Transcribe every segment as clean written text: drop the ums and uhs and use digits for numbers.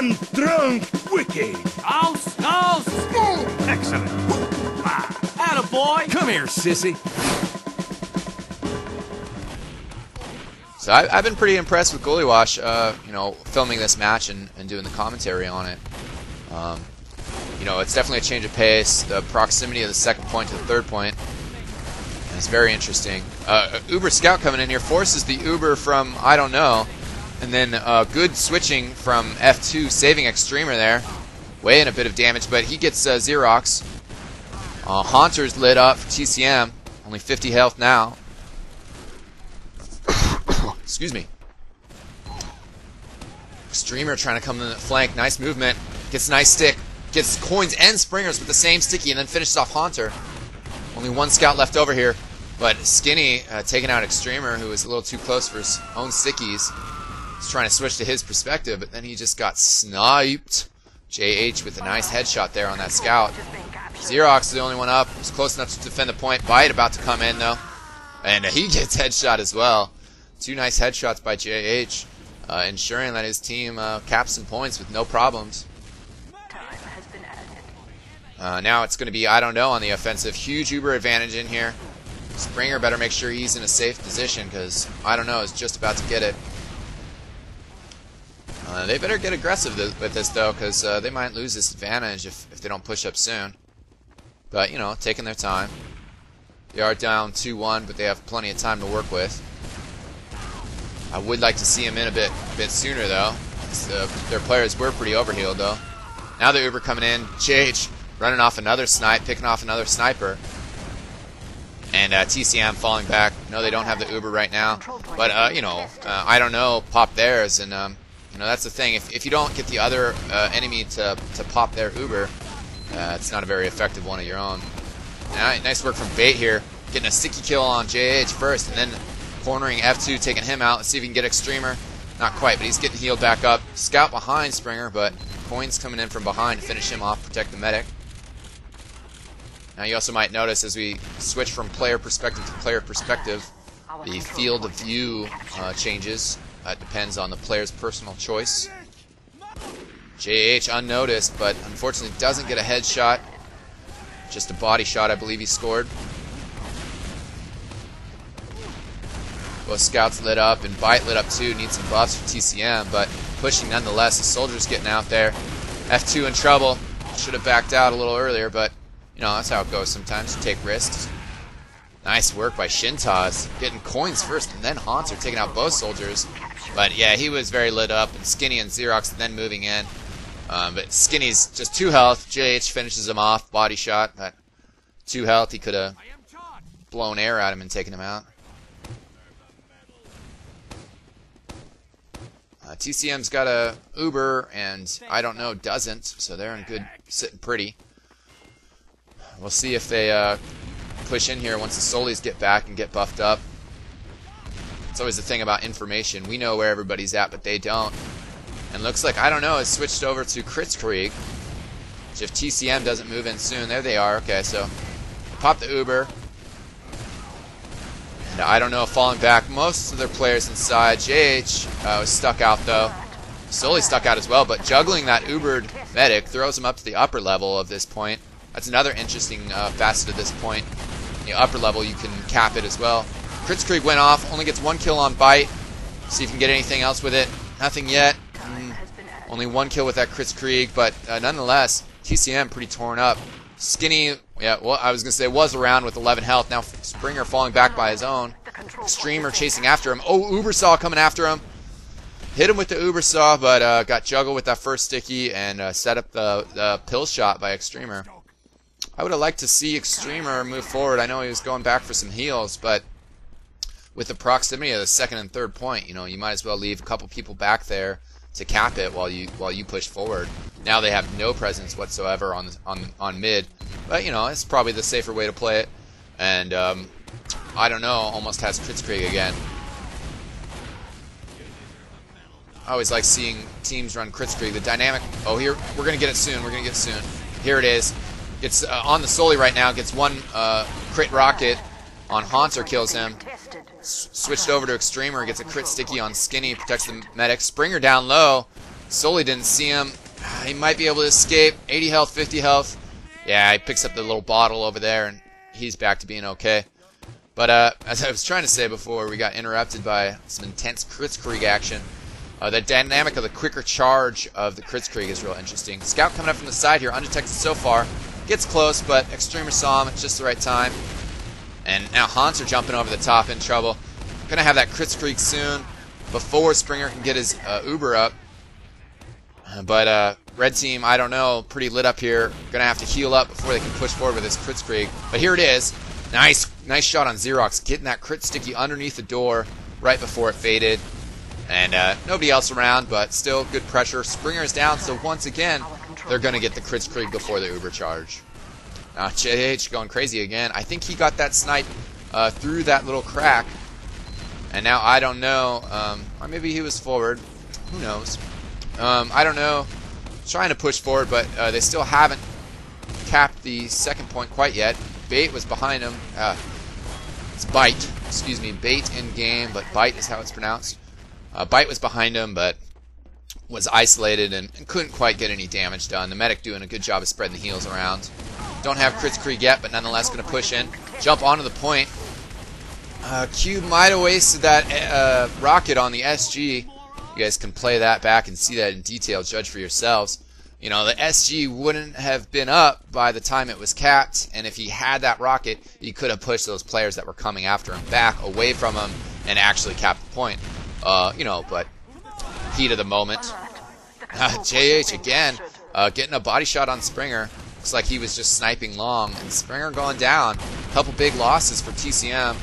one drunk wiki. Excellent. Attaboy. Come here, sissy. So I've been pretty impressed with GullyWash, you know, filming this match and doing the commentary on it. You know, it's definitely a change of pace. The proximity of the second point to the third point is very interesting. Uber Scout coming in here forces the Uber from I don't know, and then good switching from F2, saving eXtremer there, weighing a bit of damage, but he gets Xerox. Haunter's lit up for TCM, only 50 health now. Excuse me. eXtremer trying to come in the flank, nice movement, gets a nice stick, gets coins and springers with the same sticky, and then finishes off Haunter. Only one scout left over here, but Skinny taking out eXtremer, who was a little too close for his own stickies. He's trying to switch to his perspective, but then he just got sniped. JH with a nice headshot there on that scout. Xerox is the only one up. He's close enough to defend the point. Bite about to come in, though. And he gets headshot as well. Two nice headshots by JH, ensuring that his team caps some points with no problems. Now it's going to be, I don't know, on the offensive. Huge Uber advantage in here. Springer better make sure he's in a safe position, because I don't know is just about to get it. They better get aggressive with this, though, because they might lose this advantage if they don't push up soon. But, you know, taking their time. They are down 2-1, but they have plenty of time to work with. I would like to see him in a bit sooner, though. Their players were pretty overhealed, though. Now the Uber coming in. JH running off another snipe, picking off another sniper. And TCM falling back. No, they don't have the Uber right now. But, you know, I don't know, pop theirs. And, you know, that's the thing. If you don't get the other enemy to pop their Uber, it's not a very effective one of your own. Nice work from Bait here. Getting a sticky kill on JH first, and then cornering F2, taking him out. Let's see if we can get eXtremer. Not quite, but he's getting healed back up. Scout behind Springer, but Coins coming in from behind to finish him off, protect the medic. Now you also might notice as we switch from player perspective to player perspective, the field of view changes. That depends on the player's personal choice. JH unnoticed, but unfortunately doesn't get a headshot. Just a body shot, I believe he scored. Both scouts lit up, and Bite lit up too. Needs some buffs for TCM, but pushing nonetheless. The soldiers getting out there. F2 in trouble. Should have backed out a little earlier, but you know, that's how it goes sometimes. You take risks. Nice work by Shintaz. Getting Coins first, and then Haunter taking out both soldiers. But yeah, he was very lit up, and Skinny and Xerox then moving in. But Skinny's just 2 health. JH finishes him off. Body shot. But 2 health. He could have blown air at him and taken him out. TCM's got a Uber, and I don't know doesn't. So they're in good, sitting pretty. We'll see if they push in here once the Solis get back and get buffed up. It's always the thing about information. We know where everybody's at, but they don't. And looks like, I don't know, it's switched over to Kritzkrieg. Which if TCM doesn't move in soon, there they are. Okay, so pop the Uber. And I don't know, falling back. Most of their players inside. JH was stuck out, though. Soli stuck out as well, but juggling that Ubered medic throws him up to the upper level of this point. That's another interesting facet of this point. The upper level, you can cap it as well. Kritzkrieg went off, only gets 1 kill on Bite. See if you can get anything else with it. Nothing yet. Only 1 kill with that Kritzkrieg, but nonetheless, TCM pretty torn up. Skinny, yeah, well, I was going to say was around with 11 health. Now Springer falling back by his own. eXtremer chasing after him. Oh, Ubersaw coming after him. Hit him with the Ubersaw, but got juggled with that first sticky and set up the pill shot by eXtremer. I would have liked to see eXtremer move forward. I know he was going back for some heals, but with the proximity of the second and third point, you know, you might as well leave a couple people back there to cap it while you push forward. Now they have no presence whatsoever on mid, but you know, it's probably the safer way to play it. And I don't know, almost has Kritzkrieg again. I always like seeing teams run Kritzkrieg. The dynamic. Oh, here we're gonna get it soon. We're gonna get it soon. Here it is. It's on the Soli right now. Gets 1 crit rocket on Haunter, kills him. Switched over to eXtremer, gets a crit sticky on Skinny, protects the medic. Springer down low. Sully didn't see him. He might be able to escape. 80 health, 50 health. Yeah, he picks up the little bottle over there, and he's back to being okay. But as I was trying to say before, we got interrupted by some intense Kritzkrieg action. The dynamic of the quicker charge of the Kritzkrieg is real interesting. Scout coming up from the side here, undetected so far. Gets close, but Extremer saw him at just the right time. And now Hans are jumping over the top in trouble. Gonna have that Kritzkrieg soon before Springer can get his Uber up. But red team, I don't know, pretty lit up here. Gonna have to heal up before they can push forward with this Kritzkrieg. But here it is. Nice shot on Xerox, getting that crit sticky underneath the door right before it faded. And nobody else around, but still good pressure. Springer's down, so once again, they're going to get the Kritzkrieg before the Uber charge. Now, JH going crazy again. I think he got that snipe through that little crack. And now I don't know, or maybe he was forward. Who knows? I don't know. Trying to push forward, but they still haven't capped the second point quite yet. Bait was behind him. It's Bite. Excuse me. Bait in game, but Bite is how it's pronounced. Bite was behind him, but was isolated and couldn't quite get any damage done. The medic doing a good job of spreading the heals around. Don't have Kritzkrieg yet, but nonetheless going to push in. Jump onto the point. Cube might have wasted that rocket on the SG. You guys can play that back and see that in detail. Judge for yourselves. You know, the SG wouldn't have been up by the time it was capped, and if he had that rocket, he could have pushed those players that were coming after him back away from him and actually capped the point. You know, but heat of the moment. JH again, getting a body shot on Springer. Looks like he was just sniping long, and Springer going down. A couple big losses for TCM,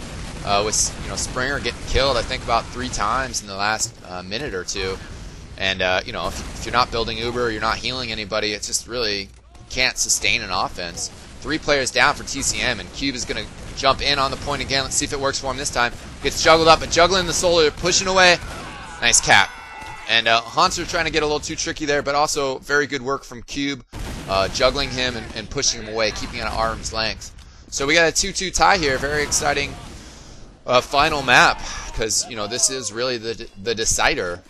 with Springer getting killed, I think about 3 times in the last minute or two. And you know, if you're not building Uber, you're not healing anybody, it's just really can't sustain an offense. 3 players down for TCM, and Cube is going to jump in on the point again. Let's see if it works for him this time. Gets juggled up, but juggling the solar, pushing away. Nice cap. And Hanser trying to get a little too tricky there, but also very good work from Cube, juggling him and pushing him away, keeping him at arm's length. So we got a 2-2 tie here. Very exciting final map, because you know this is really the decider